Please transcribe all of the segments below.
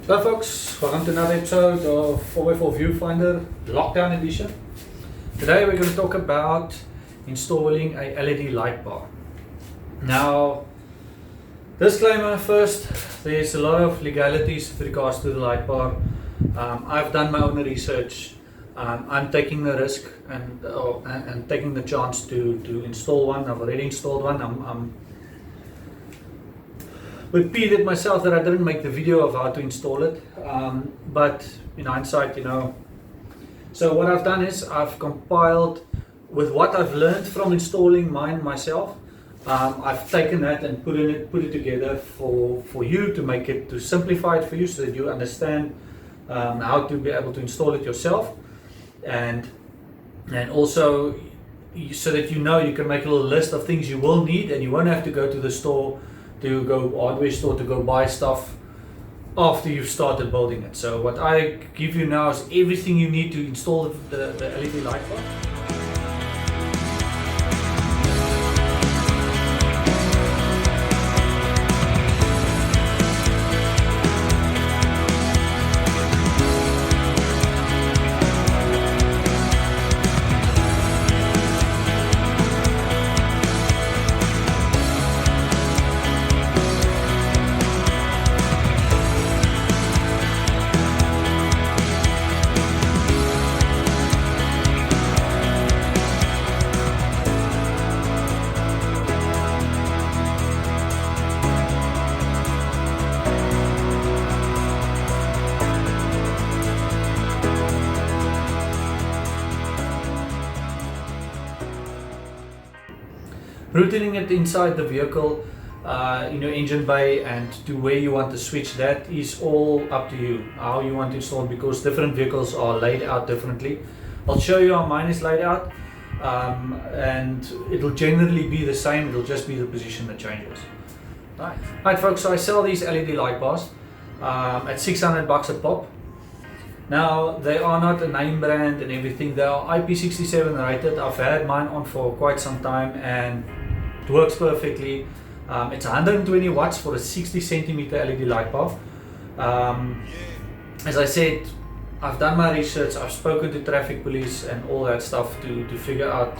Hello folks, welcome to another episode of 4x4 Viewfinder Lockdown Edition. Today we're going to talk about installing a LED light bar. Now, disclaimer first, there's a lot of legalities with regards to the light bar. I've done my own research. I'm taking the risk and taking the chance to install one. I've already installed one. I'm repeated myself that I didn't make the video of how to install it, but in hindsight, so what I've done is I've compiled with what I've learned from installing mine myself. I've taken that and put it together for you to simplify it for you so that you understand how to be able to install it yourself, and also so that you can make a little list of things you will need, and you won't have to go to the store, to go hardware store to go buy stuff after you've started building it. So what I give you now is everything you need to install the LED light bar. Routing it inside the vehicle, in your engine bay, and to where you want to switch, that is all up to you, how you want to install it, because different vehicles are laid out differently. I'll show you how mine is laid out, and it'll generally be the same, it'll just be the position that changes. Right folks, so I sell these LED light bars at $600 a pop. Now, they are not a name brand and everything, they are IP67 rated. I've had mine on for quite some time and it works perfectly. It's 120 watts for a 60 centimeter LED light bar. As I said, I've done my research, I've spoken to traffic police and all that stuff to figure out,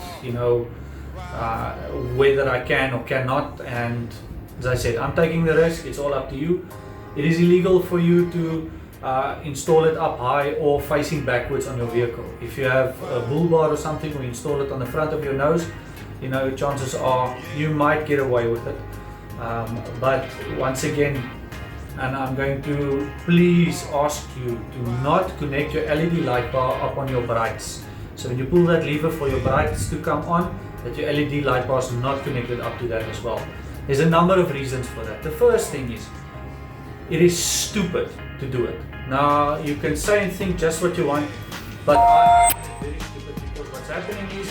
whether I can or cannot. And as I said, I'm taking the risk, it's all up to you. It is illegal for you to install it up high or facing backwards on your vehicle. If you have a bull bar or something, or install it on the front of your nose, chances are you might get away with it. But once again, and I'm going to please ask you to not connect your LED light bar up on your brights. So when you pull that lever for your brights to come on, that your LED light bar is not connected up to that as well. There's a number of reasons for that. The first thing is, it is stupid to do it. Now, you can say and think just what you want, but I find it very stupid, because what's happening is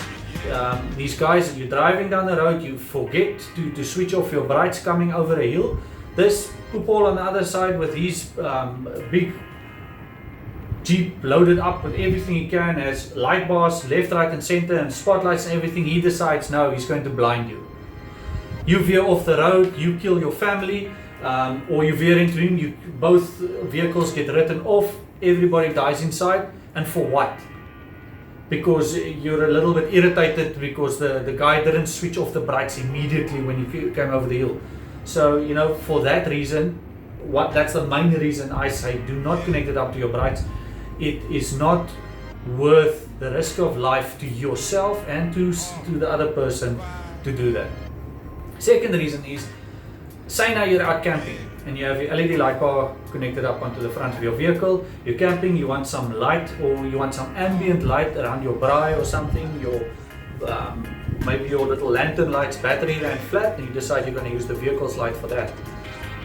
these guys, you're driving down the road, you forget to switch off your brights coming over a hill. This people on the other side with his big Jeep loaded up with everything he can, has light bars left, right and center and spotlights and everything. He decides now he's going to blind you. You veer off the road, you kill your family. Or you veer into him, both vehicles get written off, everybody dies inside, and for what? Because you're a little bit irritated because the guy didn't switch off the brights immediately when you came over the hill. So, for that reason, that's the main reason I say do not connect it up to your brights. It is not worth the risk of life to yourself and to the other person to do that. Second reason is, say now you're out camping and you have your LED light bar connected up onto the front of your vehicle. You're camping, you want some light, or you want some ambient light around your braai or something, maybe your little lantern lights, battery ran flat, and you decide you're going to use the vehicle's light for that.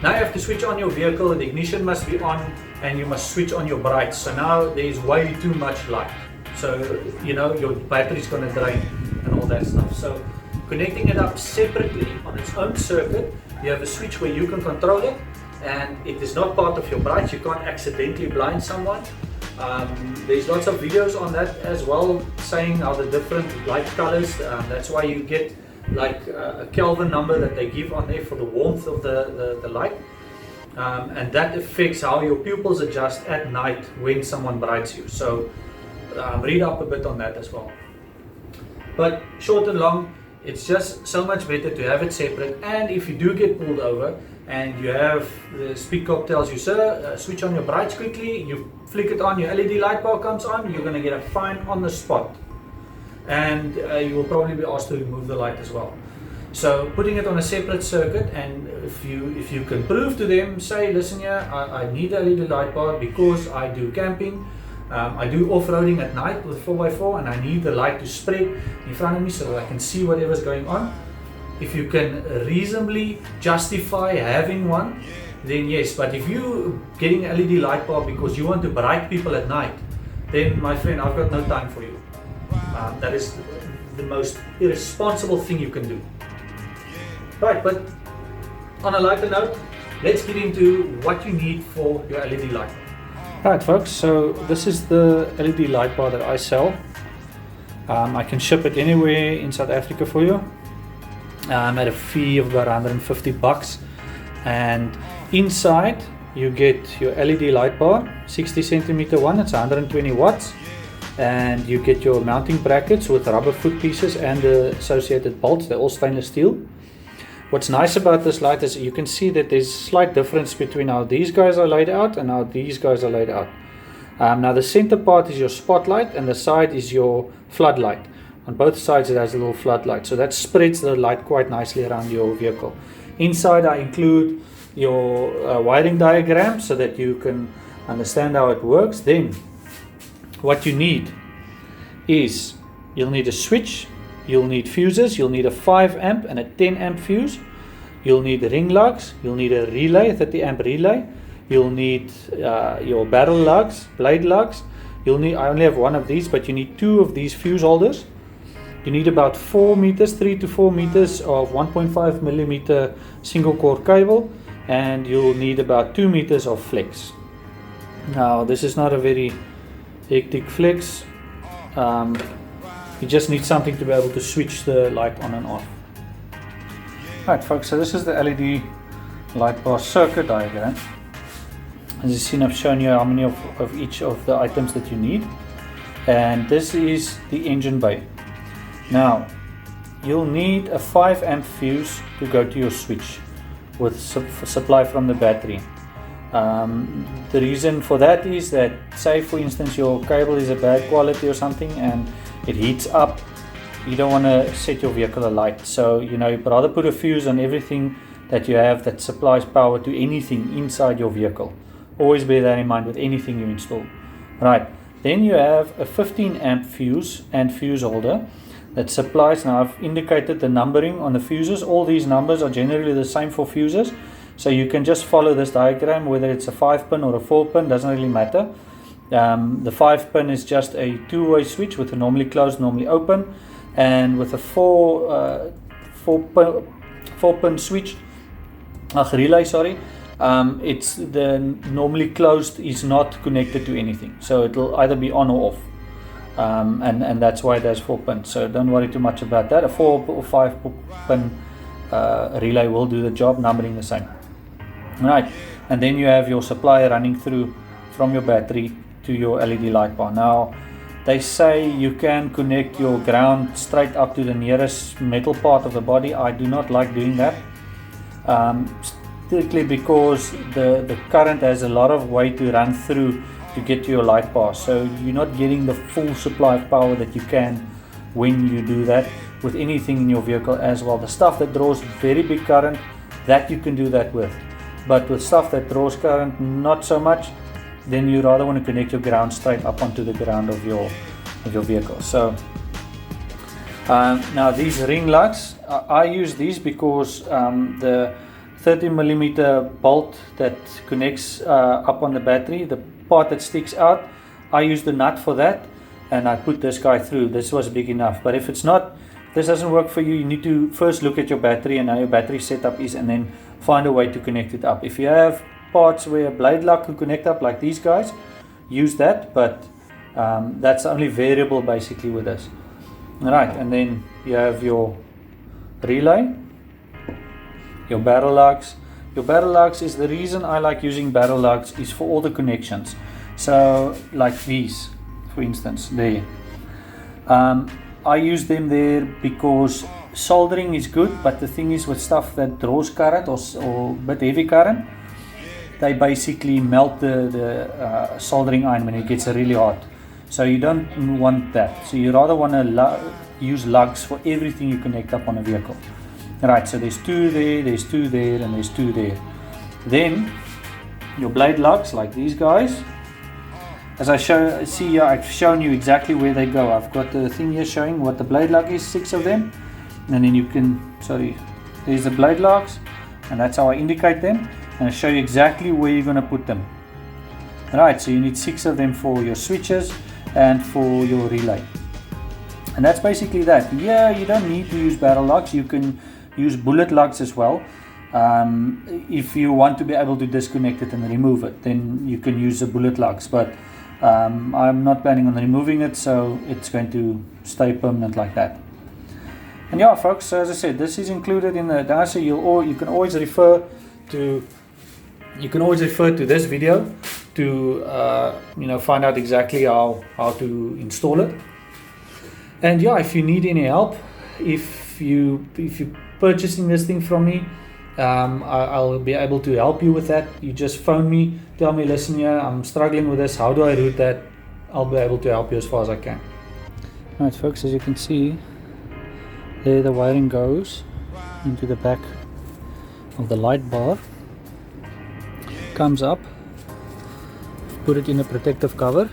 Now you have to switch on your vehicle, the ignition must be on, and you must switch on your brights. So now there's way too much light. So, your battery's going to drain and all that stuff. So connecting it up separately on its own circuit, you have a switch where you can control it, and it is not part of your brights. You can't accidentally blind someone. There's lots of videos on that as well, saying how the different light colors, that's why you get like a Kelvin number that they give on there for the warmth of the light. and that affects how your pupils adjust at night when someone brights you. So read up a bit on that as well. But short and long, it's just so much better to have it separate. And if you do get pulled over and you have the speed cop tells you, sir, switch on your brights quickly, you flick it on, your LED light bar comes on, you're going to get a fine on the spot. And you will probably be asked to remove the light as well. So putting it on a separate circuit, and if you can prove to them, say, listen here, I need a LED light bar because I do camping, I do off-roading at night with 4x4, and I need the light to spread in front of me so that I can see whatever's going on. If you can reasonably justify having one, then yes. But if you're getting an LED light bar because you want to bright people at night, then my friend, I've got no time for you. That is the most irresponsible thing you can do. Right, but on a lighter note, let's get into what you need for your LED light bar. Right folks, so this is the LED light bar that I sell. I can ship it anywhere in South Africa for you at a fee of about 150 bucks, and inside you get your LED light bar, 60 centimeter one, it's 120 watts, and you get your mounting brackets with rubber foot pieces and the associated bolts. They're all stainless steel. What's nice about this light is you can see that there's a slight difference between how these guys are laid out and how these guys are laid out. Now the center part is your spotlight and the side is your floodlight. On both sides it has a little floodlight, so that spreads the light quite nicely around your vehicle. Inside I include your wiring diagram so that you can understand how it works. Then what you need is, you'll need a switch, you'll need fuses, you'll need a 5 amp and a 10 amp fuse, you'll need ring lugs, you'll need a relay, 30 amp relay, you'll need your barrel lugs, blade lugs, you'll need, I only have one of these, but you need 2 of these fuse holders. You need about 4 meters, 3 to 4 meters of 1.5 millimeter single core cable, and you'll need about 2 meters of flex. Now this is not a very hectic flex. You just need something to be able to switch the light on and off. Alright folks, so this is the LED light bar circuit diagram. As you've seen, I've shown you how many of each of the items that you need. And this is the engine bay. Now, you'll need a 5 amp fuse to go to your switch with supply from the battery. The reason for that is that, say for instance your cable is a bad quality or something and it heats up, you don't want to set your vehicle alight. So you'd rather put a fuse on everything that you have that supplies power to anything inside your vehicle. Always bear that in mind with anything you install. Right, then you have a 15 amp fuse and fuse holder that supplies. Now I've indicated the numbering on the fuses. All these numbers are generally the same for fuses, so you can just follow this diagram, whether it's a 5 pin or a 4 pin, doesn't really matter. The 5 pin is just a two-way switch with a normally closed, normally open, and with a 4 pin switch, relay, sorry, it's the normally closed is not connected to anything, so it'll either be on or off, and that's why it has 4 pins, so don't worry too much about that. A 4 or 5 pin relay will do the job, numbering the same. Right, and then you have your supply running through from your battery to your LED light bar. Now they say you can connect your ground straight up to the nearest metal part of the body. I do not like doing that, strictly because the current has a lot of way to run through to get to your light bar, so you're not getting the full supply of power that you can when you do that with anything in your vehicle as well. The stuff that draws very big current, that you can do that with, but with stuff that draws current not so much, then you rather want to connect your ground straight up onto the ground of your vehicle. So now these ring lugs, I use these because the 30 millimeter bolt that connects up on the battery, the part that sticks out, I use the nut for that, and I put this guy through. This was big enough, but if it's not, this doesn't work for you, you need to first look at your battery and how your battery setup is, and then find a way to connect it up. If you have parts where a blade lug can connect up like these guys, use that, but that's the only variable basically with this. Right, and then you have your relay, your barrel lugs, your barrel lugs is the reason I like using barrel lugs is for all the connections. So like these, for instance, there. I use them there because soldering is good, but the thing is with stuff that draws current or a bit heavy current, they basically melt the soldering iron when it gets really hot. So you don't want that. So you rather want to use lugs for everything you connect up on a vehicle. Right, so there's two there, there's two there, and there's two there. Then your blade lugs, like these guys. As I see here, I've shown you exactly where they go. I've got the thing here showing what the blade lug is, 6 of them. And then you can, there's the blade lugs, and that's how I indicate them. And I'll show you exactly where you're going to put them. Right, so you need 6 of them for your switches and for your relay. And that's basically that. Yeah, you don't need to use barrel lugs. You can use bullet lugs as well. If you want to be able to disconnect it and remove it, then you can use the bullet lugs. But I'm not planning on removing it, so it's going to stay permanent like that. And yeah, folks, so as I said, this is included in the downside. You can always refer to this video to find out exactly how to install it. And yeah, if you need any help, if you're purchasing this thing from me, I'll be able to help you with that. You just phone me, tell me, listen here, I'm struggling with this, how do I route that? I'll be able to help you as far as I can. Alright folks, as you can see, there the wiring goes into the back of the light bar, comes up, put it in a protective cover,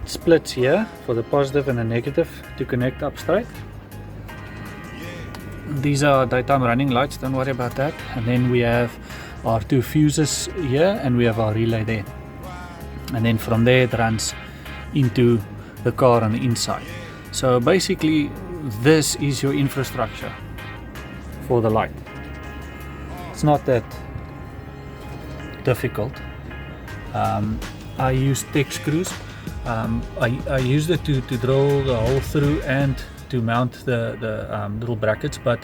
splits here for the positive and the negative to connect up straight. These are daytime running lights, don't worry about that. And then we have our 2 fuses here, and we have our relay there. And then from there it runs into the car on the inside. So basically this is your infrastructure for the light. It's not that difficult. I use Tech screws. I used it to drill the hole through and to mount the little brackets, but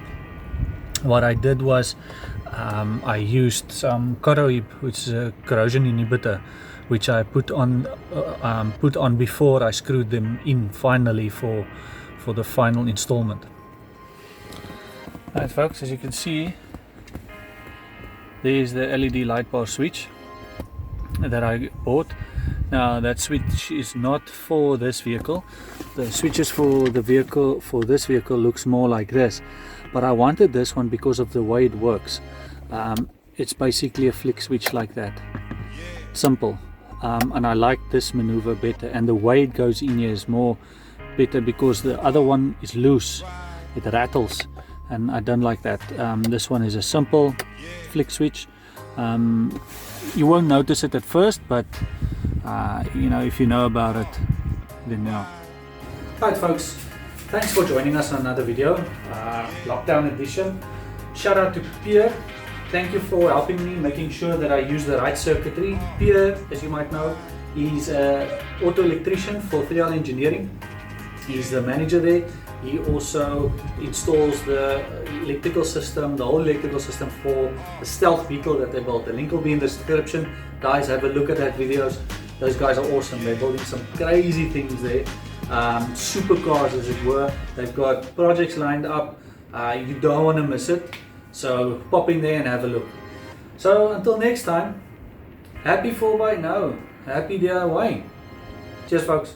what I did was I used some Corrohib, which is a corrosion inhibitor, which I put on before I screwed them in finally for the final installment. Alright folks, as you can see, there's the LED Lightbar switch that I bought. Now that switch is not for this vehicle. The switches for this vehicle looks more like this, but I wanted this one because of the way it works. It's basically a flick switch like that, simple, and I like this maneuver better, and the way it goes in here is more better because the other one is loose, it rattles, and I don't like that. This one is a simple flick switch. You won't notice it at first, but if you know about it, then yeah. Alright folks, thanks for joining us on another video, lockdown edition. Shout out to Pierre, thank you for helping me, making sure that I use the right circuitry. Pierre, as you might know, is an auto electrician for 3L Engineering. He's the manager there. He also installs the electrical system, the whole electrical system for the stealth vehicle that they built. The link will be in the description. Guys, have a look at that videos. Those guys are awesome. They're building some crazy things there. Supercars as it were. They've got projects lined up. You don't want to miss it. So pop in there and have a look. So until next time, happy 4x, no, happy DIY. Cheers folks.